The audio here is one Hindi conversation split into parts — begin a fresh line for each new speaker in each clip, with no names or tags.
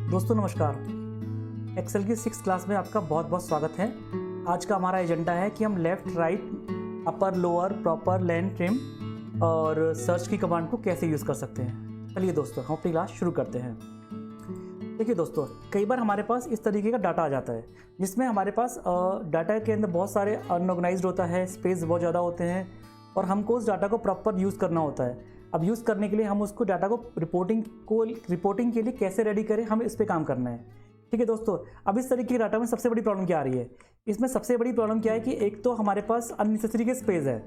दोस्तों नमस्कार। एक्सेल की 6th क्लास में आपका बहुत बहुत स्वागत है। आज का हमारा एजेंडा है कि हम लेफ़्ट, राइट, अपर, लोअर, प्रॉपर, लेन, ट्रिम और सर्च की कमांड को कैसे यूज़ कर सकते हैं। चलिए दोस्तों हम अपनी क्लास शुरू करते हैं। देखिए दोस्तों, कई बार हमारे पास इस तरीके का डाटा आ जाता है जिसमें हमारे पास डाटा के अंदर बहुत सारे अनऑर्गेनाइज्ड होता है, स्पेस बहुत ज़्यादा होते हैं और हमको उस डाटा को प्रॉपर यूज़ करना होता है। अब यूज़ करने के लिए हम उसको डाटा को रिपोर्टिंग के लिए कैसे रेडी करें, हमें इस पे काम करना है। ठीक है दोस्तों, अब इस तरीके के डाटा में सबसे बड़ी प्रॉब्लम क्या आ रही है? इसमें सबसे बड़ी प्रॉब्लम क्या है कि एक तो हमारे पास अननेसेसरी के स्पेस है,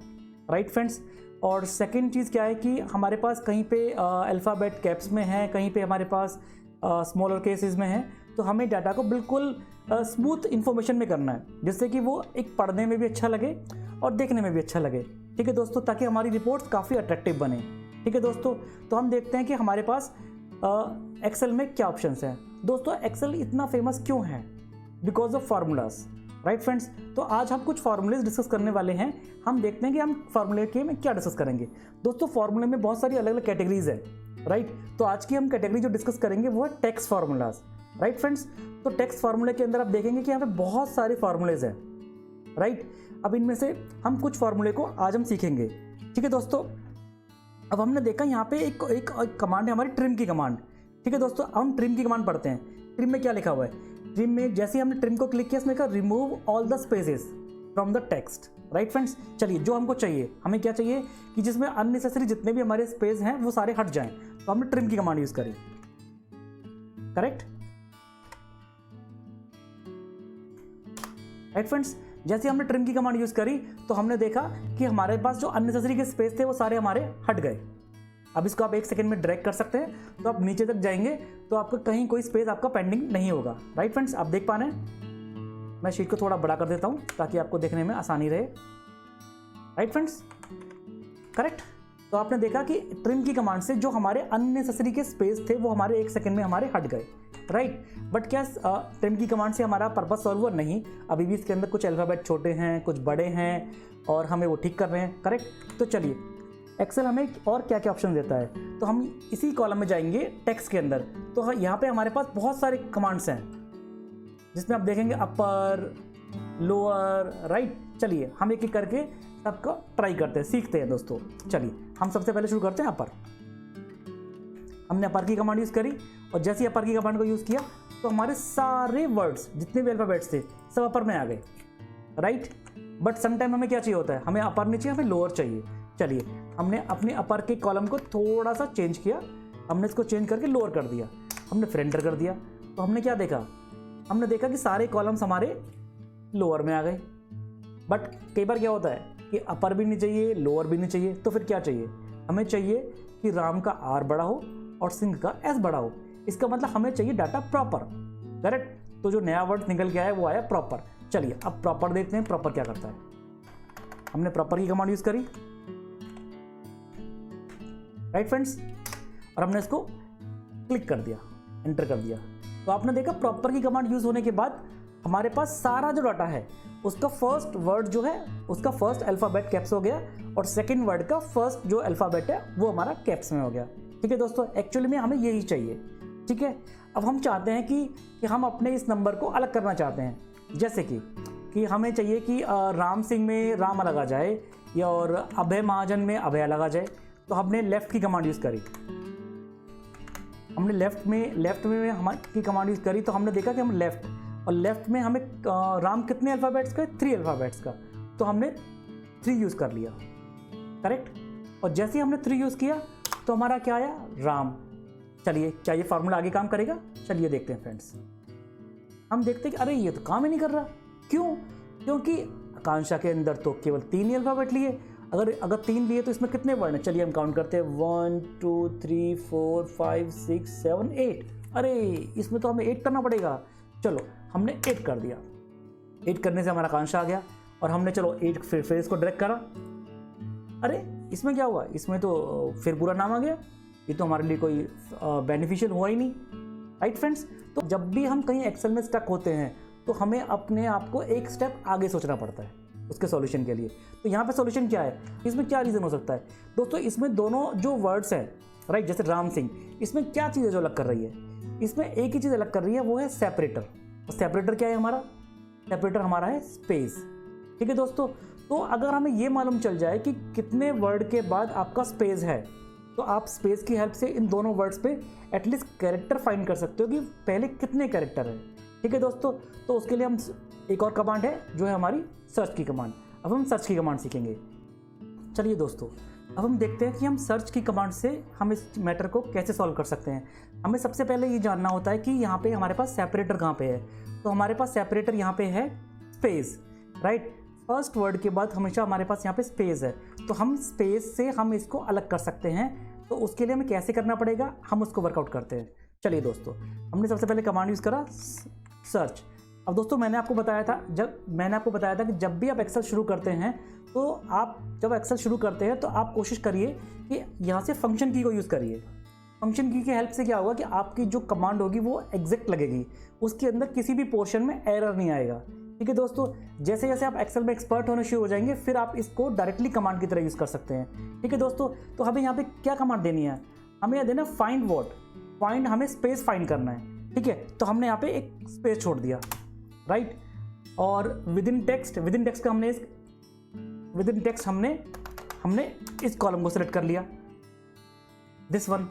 राइट फ्रेंड्स, और सेकंड चीज़ क्या है कि हमारे पास कहीं पे अल्फ़ाबेट कैप्स में है, कहीं पे हमारे पास स्मॉलर केसेस में है। तो हमें डाटा को बिल्कुल स्मूथ इन्फॉर्मेशन में करना है जिससे कि वो एक पढ़ने में भी अच्छा लगे और देखने में भी अच्छा लगे। ठीक है दोस्तों, ताकि हमारी रिपोर्ट्स काफ़ी अट्रैक्टिव बने। ठीक है दोस्तों, तो हम देखते हैं कि हमारे पास एक्सेल में क्या ऑप्शंस हैं। दोस्तों एक्सेल इतना फेमस क्यों है? Because of formulas, right friends. तो आज हम कुछ फार्मूलेज डिस्कस करने वाले हैं। हम देखते हैं कि हम फार्मूले के में क्या डिस्कस करेंगे। दोस्तों फार्मूले में बहुत सारी अलग अलग कैटेगरीज है, राइट। तो आज की हम कैटेगरी जो डिस्कस करेंगे वो है टेक्स्ट फार्मूलाज, राइट फ्रेंड्स। तो टेक्स्ट फार्मूले के अंदर आप देखेंगे कि यहाँ पे बहुत सारे फार्मूलेज हैं, राइट। अब इनमें से हम कुछ फार्मूले को आज हम सीखेंगे। ठीक है दोस्तों, अब हमने देखा यहाँ पे एक कमांड है हमारी ट्रिम की कमांड। ठीक है दोस्तों, हम ट्रिम की कमांड पढ़ते हैं। ट्रिम में क्या लिखा हुआ है? ट्रिम में जैसे ही हमने ट्रिम को क्लिक किया इसमें कहा remove all the spaces from the text, right friends. चलिए जो हमको चाहिए, हमें क्या चाहिए कि जिसमें अननेसेसरी जितने भी हमारे स्पेस हैं वो सारे हट जाएं। तो हमने ट्रिम की कमांड यूज करी, करेक्ट, राइट फ्रेंड्स। जैसे हमने ट्रिम की कमांड यूज करी तो हमने देखा कि हमारे पास जो अननेसेसरी के स्पेस थे वो सारे हमारे हट गए। अब इसको आप 1 सेकंड में ड्रैग कर सकते हैं। तो आप नीचे तक जाएंगे तो आपका कहीं कोई स्पेस आपका पेंडिंग नहीं होगा, राइट फ्रेंड्स। आप देख पा रहे हैं, मैं शीट को थोड़ा बड़ा कर देता हूं ताकि आपको देखने में आसानी रहे, राइट फ्रेंड्स, करेक्ट। तो आपने देखा कि ट्रिम की कमांड से जो हमारे अननेसेसरी के स्पेस थे वो हमारे 1 सेकंड में हमारे हट गए, राइट। बट क्या ट्रिम की कमांड से हमारा पर्पस सॉल्व हुआ? नहीं, अभी भी इसके अंदर कुछ अल्फ़ाबेट छोटे हैं, कुछ बड़े हैं और हमें वो ठीक कर रहे हैं, करेक्ट। तो चलिए एक्सेल हमें और क्या क्या ऑप्शन देता है। तो हम इसी कॉलम में जाएंगे टेक्स्ट के अंदर। तो यहाँ पे हमारे पास बहुत सारे कमांड्स हैं जिसमें आप देखेंगे अपर, लोअर, राइट। चलिए हम एक एक करके सबको ट्राई करते हैं, सीखते हैं दोस्तों। चलिए हम सबसे पहले शुरू करते हैं अपर। हमने अपर की कमांड यूज़ करी और जैसे ही अपर की कमांड को यूज़ किया तो हमारे सारे वर्ड्स जितने भी अल्फ़ाबेट्स थे सब अपर में आ गए, राइट। बट समटाइम हमें क्या चाहिए होता है? हमें अपर नहीं चाहिए, हमें लोअर चाहिए। चलिए हमने अपने अपर के कॉलम को थोड़ा सा चेंज किया, हमने इसको चेंज करके लोअर कर दिया, हमने फिर एंटर कर दिया। तो हमने क्या देखा? हमने देखा कि सारे कॉलम्स हमारे लोअर में आ गए। बट कई बार क्या होता है कि अपर भी नहीं चाहिए, लोअर भी नहीं चाहिए, तो फिर क्या चाहिए? हमें चाहिए कि राम का आर बड़ा हो और सिंह का एस बड़ा हो। इसका मतलब हमें चाहिए डाटा प्रॉपर, करेक्ट। तो जो नया वर्ड निकल के आया वो आया प्रॉपर। चलिए अब प्रॉपर देखते हैं प्रॉपर क्या करता है। हमने प्रॉपर की कमांड यूज करी, राइट फ्रेंड्स, और हमने इसको क्लिक कर दिया, एंटर कर दिया। तो आपने देखा प्रॉपर की कमांड यूज होने के बाद हमारे पास सारा जो डाटा है उसका फर्स्ट वर्ड जो है उसका फर्स्ट अल्फाबेट कैप्स हो गया और सेकंड वर्ड का फर्स्ट जो अल्फाबेट है वो हमारा कैप्स में हो गया। ठीक है दोस्तों, एक्चुअली में हमें यही चाहिए। ठीक है, अब हम चाहते हैं कि हम अपने इस नंबर को अलग करना चाहते हैं। जैसे कि हमें चाहिए कि राम सिंह में राम अलग आ जाए या और अभय महाजन में अभय अलग आ जाए। तो हमने लेफ्ट की कमांड यूज़ करी, हमने लेफ्ट में हमारी कमांड यूज़ करी। तो हमने देखा कि हम लेफ्ट, और लेफ्ट में हमें राम कितने अल्फ़ाबेट्स का? 3 अल्फ़ाबेट्स का। तो हमने 3 यूज़ कर लिया, करेक्ट। और जैसे ही हमने 3 यूज़ किया तो हमारा क्या आया? राम। चलिए क्या ये फार्मूला आगे काम करेगा? चलिए देखते हैं फ्रेंड्स। हम देखते हैं कि अरे ये तो काम ही नहीं कर रहा। क्यों? क्योंकि आकांक्षा के अंदर तो केवल 3 ही अल्फ़ाबेट लिए। अगर 3 लिए तो इसमें कितने वर्ड हैं? चलिए हम काउंट करते हैं 1 2 3 4 5 6 7 8। अरे इसमें तो हमें 8 करना पड़ेगा। चलो हमने 8 कर दिया। 8 करने से हमारा आकांक्षा आ गया और हमने चलो 8 फिर इसको ड्रैग करा। अरे इसमें क्या हुआ? इसमें तो फिर पूरा नाम आ गया। ये तो हमारे लिए कोई बेनिफिशियल हुआ ही नहीं, राइट फ्रेंड्स। तो जब भी हम कहीं एक्सेल में स्टक होते हैं तो हमें अपने आप को एक स्टेप आगे सोचना पड़ता है उसके सॉल्यूशन के लिए। तो यहाँ पे सॉल्यूशन क्या है? इसमें क्या रीज़न हो सकता है? दोस्तों इसमें दोनों जो वर्ड्स हैं, राइट, जैसे राम सिंह, इसमें क्या चीज़ है जो अलग कर रही है? इसमें एक ही चीज़ अलग कर रही है, वो है सेपरेटर। और सेपरेटर क्या है हमारा? सेपरेटर हमारा है स्पेस। ठीक है दोस्तों, तो अगर हमें ये मालूम चल जाए कि कितने वर्ड के बाद आपका स्पेस है, तो आप स्पेस की हेल्प से इन दोनों वर्ड्स पे एटलीस्ट कैरेक्टर फाइंड कर सकते हो कि पहले कितने कैरेक्टर है। ठीक है दोस्तों, तो उसके लिए हम एक और कमांड है जो है हमारी सर्च की कमांड। अब हम सर्च की कमांड सीखेंगे। चलिए दोस्तों, अब हम देखते हैं कि हम सर्च की कमांड से हम इस मैटर को कैसे सॉल्व कर सकते हैं। हमें सबसे पहले ये जानना होता है कि यहाँ पे हमारे पास सेपरेटर कहाँ पे है। तो हमारे पास सेपरेटर यहाँ पे है स्पेस, राइट। फर्स्ट वर्ड के बाद हमेशा हमारे पास यहाँ पे स्पेस है, तो हम स्पेस से हम इसको अलग कर सकते हैं। तो उसके लिए हमें कैसे करना पड़ेगा, हम उसको वर्कआउट करते हैं। चलिए दोस्तों, हमने सबसे पहले कमांड यूज़ करा सर्च। अब दोस्तों मैंने आपको बताया था कि जब भी आप एक्सेल शुरू करते हैं, तो आप जब एक्सेल शुरू करते हैं तो आप कोशिश करिए कि यहाँ से फंक्शन की को यूज़ करिए। फंक्शन की हेल्प से क्या होगा कि आपकी जो कमांड होगी वो एग्जैक्ट लगेगी, उसके अंदर किसी भी पोर्शन में एरर नहीं आएगा। ठीक है दोस्तों, जैसे जैसे आप एक्सेल में एक्सपर्ट होने शुरू हो जाएंगे, फिर आप इसको डायरेक्टली कमांड की तरह यूज़ कर सकते हैं। ठीक है दोस्तों, तो हमें यहाँ पे क्या कमांड देनी है, हमें यहाँ देना फाइंड वर्ड। फाइंड, हमें स्पेस फाइंड करना है। ठीक है, तो हमने यहाँ पे एक स्पेस छोड़ दिया, राइट। और विद इन टेक्स्ट हमने इस कॉलम को सिलेक्ट कर लिया, दिस वन,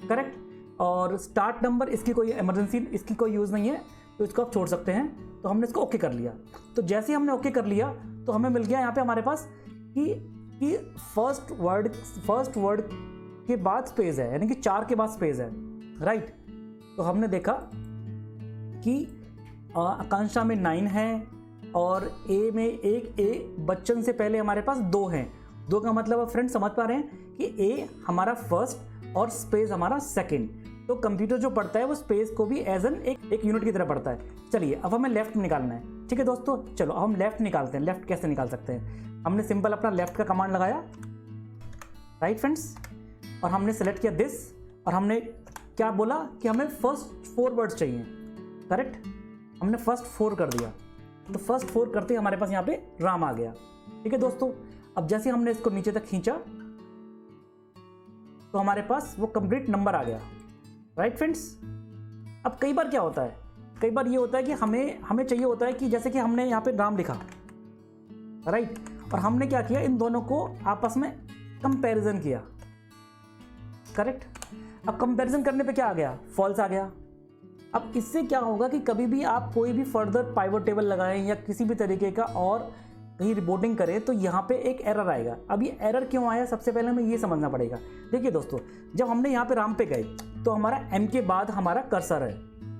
करेक्ट। और स्टार्ट नंबर, इसकी कोई इमरजेंसी, इसकी कोई यूज़ नहीं है, तो इसको आप छोड़ सकते हैं। तो हमने इसको ओके कर लिया। तो जैसे ही हमने ओके कर लिया तो हमें मिल गया यहाँ पे हमारे पास कि फर्स्ट वर्ड के बाद स्पेस है, यानी कि 4 के बाद स्पेस है, राइट। तो हमने देखा कि आकांक्षा में 9 है और ए में एक ए, बच्चन से पहले हमारे पास 2 हैं। 2 का मतलब आप फ्रेंड समझ पा रहे हैं कि ए हमारा फर्स्ट और स्पेस हमारा सेकंड। तो कंप्यूटर जो पढ़ता है वो स्पेस को भी एज एन एक यूनिट की तरह पढ़ता है। चलिए अब हमें लेफ्ट निकालना है। ठीक है दोस्तों, चलो अब हम लेफ्ट निकालते हैं। लेफ्ट कैसे निकाल सकते हैं, हमने सिंपल अपना लेफ्ट का कमांड लगाया, राइट फ्रेंड्स, और हमने सेलेक्ट किया दिस, और हमने क्या बोला कि हमें फर्स्ट 4 वर्ड्स चाहिए, करेक्ट। हमने फर्स्ट 4 कर दिया, तो फर्स्ट 4 करते ही हमारे पास यहाँ पे राम आ गया। ठीक है दोस्तों, अब जैसे हमने इसको नीचे तक खींचा तो हमारे पास वो कंप्लीट नंबर आ गया, राइट फ्रेंड्स। अब कई बार क्या होता है, कई बार ये होता है कि हमें चाहिए होता है कि जैसे कि हमने यहाँ पे राम लिखा, राइट, और हमने क्या किया, इन दोनों को आपस में कंपैरिजन किया, करेक्ट। अब कंपैरिजन करने पे क्या आ गया, फॉल्स आ गया। अब इससे क्या होगा कि कभी भी आप कोई भी फर्दर पाइवट टेबल लगाएं या किसी भी तरीके का और कहीं रिपोर्टिंग करें तो यहाँ पे एक एरर आएगा। अब ये एरर क्यों आया, सबसे पहले हमें ये समझना पड़ेगा। देखिए दोस्तों, जब हमने यहाँ पे राम पे गए तो हमारा एम के बाद हमारा कर्सर है,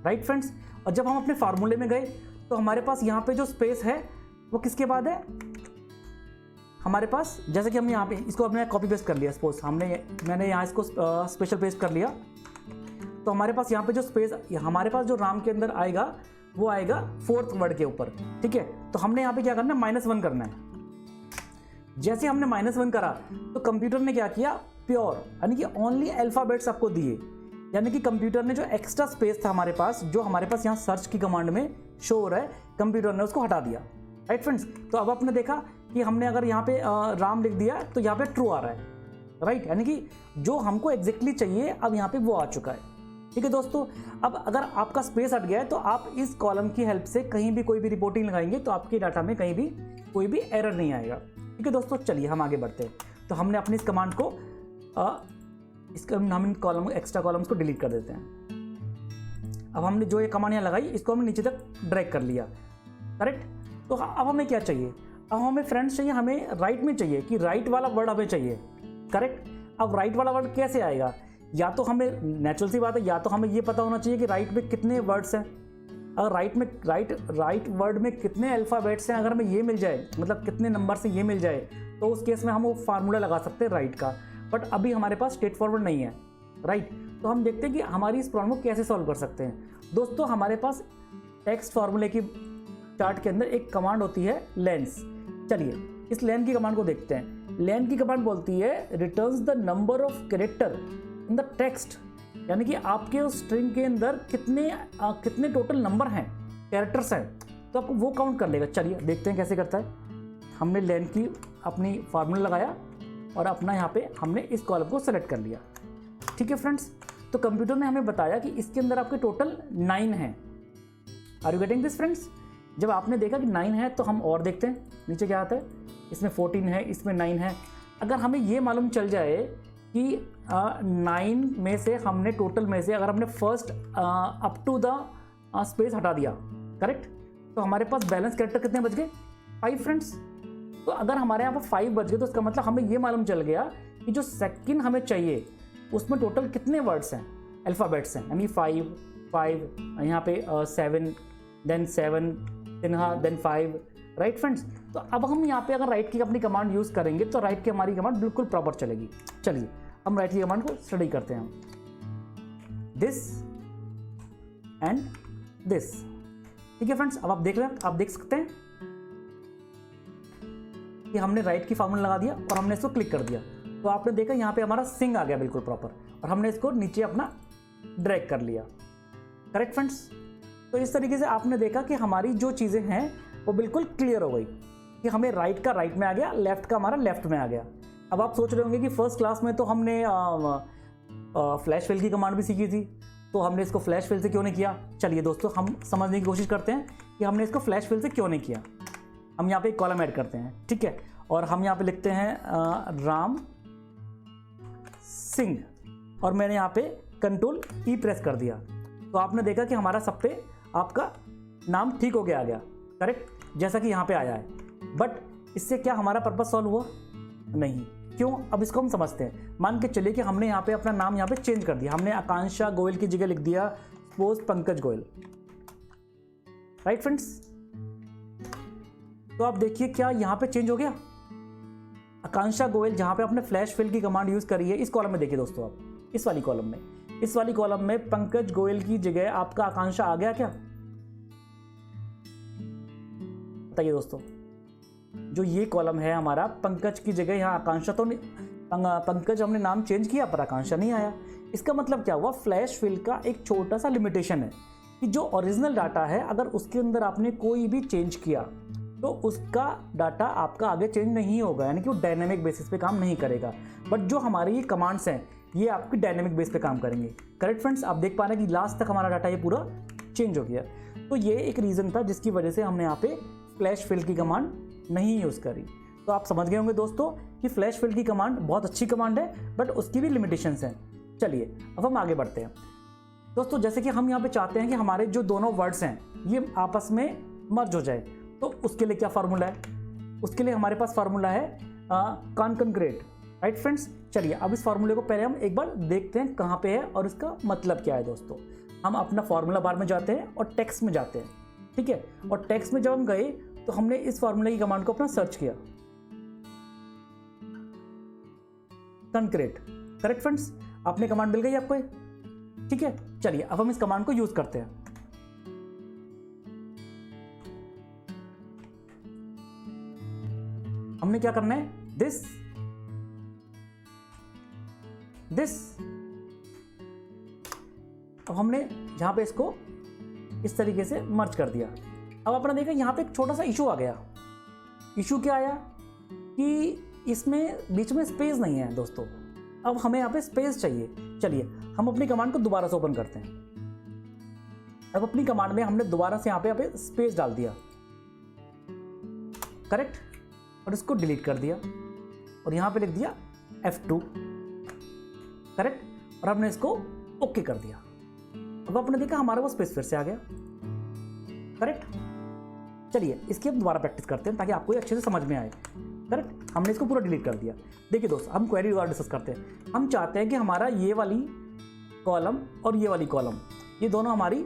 राइट फ्रेंड्स। और जब हम अपने फार्मूले में गए तो हमारे पास यहाँ पे जो स्पेस है वो किसके बाद है, हमारे पास, जैसे कि हमने यहाँ पे इसको हमने कॉपी पेस्ट कर लिया, सपोज मैंने यहाँ इसको स्पेशल पेस्ट कर लिया, तो हमारे पास यहाँ पे जो स्पेस हमारे पास जो राम के अंदर आएगा वो आएगा 4th वर्ड के ऊपर। ठीक है, तो हमने यहाँ पे क्या करना है, -1 करना है। जैसे हमने -1 करा तो कंप्यूटर ने क्या किया, प्योर यानी कि ओनली अल्फाबेट्स आपको दिए, यानी कि कंप्यूटर ने जो एक्स्ट्रा स्पेस था हमारे पास, जो हमारे पास यहाँ सर्च की कमांड में शो हो रहा है, कंप्यूटर ने उसको हटा दिया, राइट फ्रेंड्स। तो अब आपने देखा कि हमने अगर यहाँ पे राम लिख दिया तो यहाँ पे ट्रू आ रहा है, राइट, यानी कि जो हमको एग्जैक्टली चाहिए अब यहाँ पे वो आ चुका है। ठीक है दोस्तों, अब अगर आपका स्पेस हट गया है तो आप इस कॉलम की हेल्प से कहीं भी कोई भी रिपोर्टिंग लगाएंगे तो आपके डाटा में कहीं भी कोई भी एरर नहीं आएगा। ठीक है दोस्तों, चलिए हम आगे बढ़ते हैं। तो हमने अपनी इस कमांड को हम इन कॉलम एक्स्ट्रा कॉलम्स को डिलीट कर देते हैं। अब हमने जो ये कमांड यहाँ लगाई इसको हमने नीचे तक ड्रैग कर लिया, करेक्ट। तो अब हमें क्या चाहिए, अब हमें फ्रेंड्स चाहिए, हमें राइट में चाहिए कि राइट वाला वर्ड हमें चाहिए, करेक्ट। अब राइट वाला वर्ड कैसे आएगा, या तो हमें नेचुरल सी बात है, या तो हमें ये पता होना चाहिए कि राइट में कितने वर्ड्स हैं। अगर राइट वर्ड में कितने अल्फ़ाबेट्स हैं, अगर हमें ये मिल जाए, मतलब कितने नंबर से ये मिल जाए, तो उस केस में हम वो फार्मूला लगा सकते हैं राइट का। बट अभी हमारे पास स्ट्रेट फॉरवर्ड नहीं है, राइट। तो हम देखते हैं कि हमारी इस प्रॉब्लम को कैसे सॉल्व कर सकते हैं। दोस्तों, हमारे पास टेक्स्ट फार्मूले की चार्ट के अंदर एक कमांड होती है लेंस। चलिए इस लेन की कमांड को देखते हैं। लेन की कमांड बोलती है returns the number of character in the text, यानी कि आपके उस स्ट्रिंग के अंदर कितने टोटल नंबर हैं, कैरेक्टर्स हैं, तो आपको वो काउंट कर लेगा। चलिए देखते हैं कैसे करता है। हमने लेन की अपनी फार्मूला लगाया और अपना यहाँ पे हमने इस कॉलम को सेलेक्ट कर लिया। ठीक है फ्रेंड्स, तो कंप्यूटर ने हमें बताया कि इसके अंदर आपके टोटल 9 हैं। Are you getting this friends? जब आपने देखा कि 9 है तो हम और देखते हैं नीचे क्या आता है। इसमें 14 है, इसमें 9 है। अगर हमें ये मालूम चल जाए कि 9 में से हमने टोटल में से अगर हमने first up to the space हटा दिया, करेक्ट, तो हमारे पास बैलेंस कैरेक्टर कितने बच गए? 5 फ्रेंड्स। तो अगर हमारे यहाँ पर 5 बच गए तो इसका मतलब हमें ये मालूम चल गया कि जो सेकंड हमें चाहिए उसमें टोटल कितने वर्ड्स हैं, अल्फ़ाबेट्स हैं, यानी 5 यहाँ पे 7 देन 7 सिन्हा देन 5, राइट फ्रेंड्स। तो अब हम यहाँ पे अगर राइट की अपनी कमांड यूज़ करेंगे तो राइट की हमारी कमांड बिल्कुल प्रॉपर चलेगी। चलिए हम राइट की कमांड को स्टडी करते हैं। दिस एंड दिस, ठीक है फ्रेंड्स। अब आप देख रहे हैं, आप देख सकते हैं कि हमने राइट की फॉर्मूला लगा दिया और हमने इसको क्लिक कर दिया, तो आपने देखा यहाँ पे हमारा सिंग आ गया बिल्कुल प्रॉपर, और हमने इसको नीचे अपना ड्रैग कर लिया, करेक्ट फ्रेंड्स। तो इस तरीके से आपने देखा कि हमारी जो चीज़ें हैं वो बिल्कुल क्लियर हो गई कि हमें राइट का राइट में आ गया, लेफ्ट का हमारा लेफ्ट में आ गया। अब आप सोच रहे होंगे कि फर्स्ट क्लास में तो हमने फ्लैश फिल की कमांड भी सीखी थी, तो हमने इसको फ्लैश फिल से क्यों नहीं किया? चलिए दोस्तों हम समझने की कोशिश करते हैं कि हमने इसको फ्लैश फिल से क्यों नहीं किया। हम यहाँ पे एक कॉलम ऐड करते हैं, ठीक है, और हम यहाँ पे लिखते हैं राम सिंह, और मैंने यहाँ पे कंट्रोल ई प्रेस कर दिया। तो आपने देखा कि हमारा सब पे आपका नाम ठीक हो गया आ गया, करेक्ट, जैसा कि यहाँ पे आया है। बट इससे क्या हमारा पर्पस सॉल्व हुआ? नहीं। क्यों? अब इसको हम समझते हैं। मान के चलिए कि हमने यहाँ पे अपना नाम यहाँ पे चेंज कर दिया, हमने आकांक्षा गोयल की जगह लिख दिया suppose Pankaj Goyal, right friends. तो आप देखिए क्या यहाँ पे चेंज हो गया? आकांक्षा गोयल जहाँ पे आपने फ्लैश फिल की कमांड यूज करी है, इस कॉलम में देखिए दोस्तों, आप इस वाली कॉलम में पंकज गोयल की जगह आपका आकांक्षा आ गया क्या? बताइए दोस्तों, जो ये कॉलम है हमारा, पंकज की जगह यहाँ आकांक्षा तो नहीं, पंकज हमने नाम चेंज किया पर आकांक्षा नहीं आया। इसका मतलब क्या हुआ? फ्लैश फिल का एक छोटा सा लिमिटेशन है कि जो ओरिजिनल डाटा है अगर उसके अंदर आपने कोई भी चेंज किया तो उसका डाटा आपका आगे चेंज नहीं होगा, यानी कि वो डायनेमिक बेसिस पे काम नहीं करेगा। बट जो हमारी ये कमांड्स हैं ये आपकी डायनेमिक बेस पे काम करेंगे, करेक्ट फ्रेंड्स। आप देख पा रहे हैं कि लास्ट तक हमारा डाटा ये पूरा चेंज हो गया। तो ये एक रीज़न था जिसकी वजह से हमने यहाँ पे फ्लैश फिल की कमांड नहीं यूज़ करी। तो आप समझ गए होंगे दोस्तों कि फ्लैश फिल की कमांड बहुत अच्छी कमांड है, बट उसकी भी लिमिटेशंस हैं। चलिए अब हम आगे बढ़ते हैं दोस्तों। जैसे कि हम यहाँ पे चाहते हैं कि हमारे जो दोनों वर्ड्स हैं ये आपस में मर्ज हो जाए, तो उसके लिए क्या फार्मूला है? उसके लिए हमारे पास फार्मूला है कॉनकॉन्ग्रेट, राइट फ्रेंड्स। चलिए अब इस फार्मूले को पहले हम एक बार देखते हैं कहाँ पे है और इसका मतलब क्या है दोस्तों। हम अपना फार्मूला बार में जाते हैं और टेक्स्ट में जाते हैं, ठीक है, और टेक्स्ट में जब हम गए तो हमने इस फार्मूले की कमांड को अपना सर्च किया, कॉन्क्रेट, करेक्ट फ्रेंड्स। आपने कमांड मिल गई आपको, ठीक है। चलिए अब हम इस कमांड को यूज करते हैं। हमने क्या करना है? दिस अब हमने जहां पे इसको इस तरीके से मर्ज कर दिया। अब आपने देखा यहाँ पे एक छोटा सा इशू आ गया। इशू क्या आया कि इसमें बीच में स्पेस नहीं है दोस्तों। अब हमें यहाँ पे स्पेस चाहिए। चलिए हम अपनी कमांड को दोबारा से ओपन करते हैं। अब अपनी कमांड में हमने दोबारा से यहाँ पे स्पेस डाल दिया, करेक्ट, और इसको डिलीट कर दिया और यहाँ पे लिख दिया F2, करेक्ट, और हमने इसको ओके कर दिया। अब आपने देखा हमारा वो स्पेस फिर से आ गया, करेक्ट। चलिए इसकी अब दोबारा प्रैक्टिस करते हैं ताकि आपको ये अच्छे से समझ में आए, करेक्ट। हमने इसको पूरा डिलीट कर दिया। देखिए दोस्त, हम क्वेरी दोबारा डिस्कस करते हैं। हम चाहते हैं कि हमारा ये वाली कॉलम और ये वाली कॉलम ये दोनों हमारी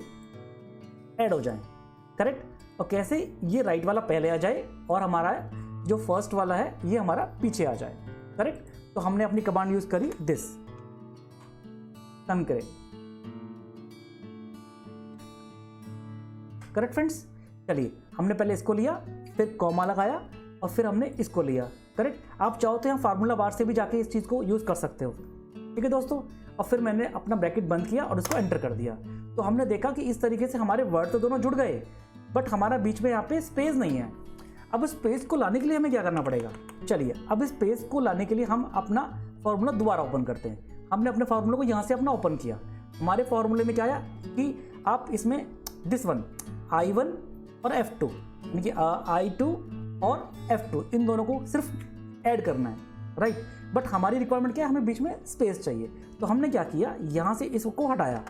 ऐड हो जाएं, करेक्ट। और कैसे? ये राइट वाला पहले आ जाए और हमारा जो फर्स्ट वाला है ये हमारा पीछे आ जाए, करेक्ट। तो हमने अपनी कमांड यूज करी दिस, कॉन्क्रेट, करेक्ट फ्रेंड्स। चलिए हमने पहले इसको लिया, फिर कॉमा लगाया और फिर हमने इसको लिया, करेक्ट। आप चाहो तो यहाँ फार्मूला बार से भी जाके इस चीज़ को यूज़ कर सकते हो, ठीक है दोस्तों। और फिर मैंने अपना ब्रैकेट बंद किया और इसको एंटर कर दिया। तो हमने देखा कि इस तरीके से हमारे वर्ड तो दोनों जुड़ गए, बट हमारा बीच में यहाँ पे स्पेस नहीं है। अब स्पेस को लाने के लिए हमें क्या करना पड़ेगा? चलिए अब स्पेस को लाने के लिए हम अपना फॉर्मूला दोबारा ओपन करते हैं। हमने अपने फार्मूले को यहाँ से अपना ओपन किया। हमारे फार्मूले में क्या आया कि आप इसमें दिस वन I1 और F2 यानी कि I2 और F2 इन दोनों को सिर्फ ऐड करना है, राइट। बट हमारी रिक्वायरमेंट क्या है, हमें बीच में स्पेस चाहिए। तो हमने क्या किया, यहाँ से इसको हटाया,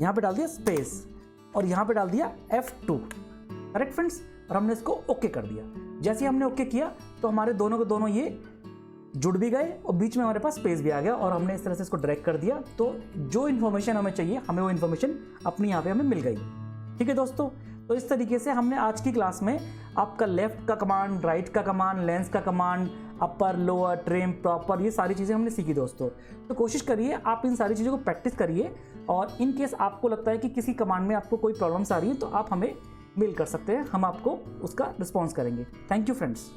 यहाँ पे डाल दिया स्पेस और यहाँ पे डाल दिया F2, करेक्ट फ्रेंड्स। और हमने इसको ओके कर दिया। जैसे हमने ओके किया तो हमारे दोनों के दोनों ये जुड़ भी गए और बीच में हमारे पास स्पेस भी आ गया और हमने इस तरह से इसको ड्रैग कर दिया। तो जो इन्फॉर्मेशन हमें चाहिए, हमें वो इन्फॉर्मेशन अपनी यहाँ पे हमें मिल गई। ठीक है दोस्तों, तो इस तरीके से हमने आज की क्लास में आपका लेफ्ट का कमांड, राइट का कमांड, लेंस का कमांड, अपर, लोअर, ट्रिम, प्रॉपर, ये सारी चीज़ें हमने सीखी दोस्तों। तो कोशिश करिए आप इन सारी चीज़ों को प्रैक्टिस करिए और इन केस आपको लगता है कि किसी कमांड में आपको कोई प्रॉब्लम्स आ रही है तो आप हमें मेल कर सकते हैं, हम आपको उसका रिस्पॉन्स करेंगे। Thank you friends.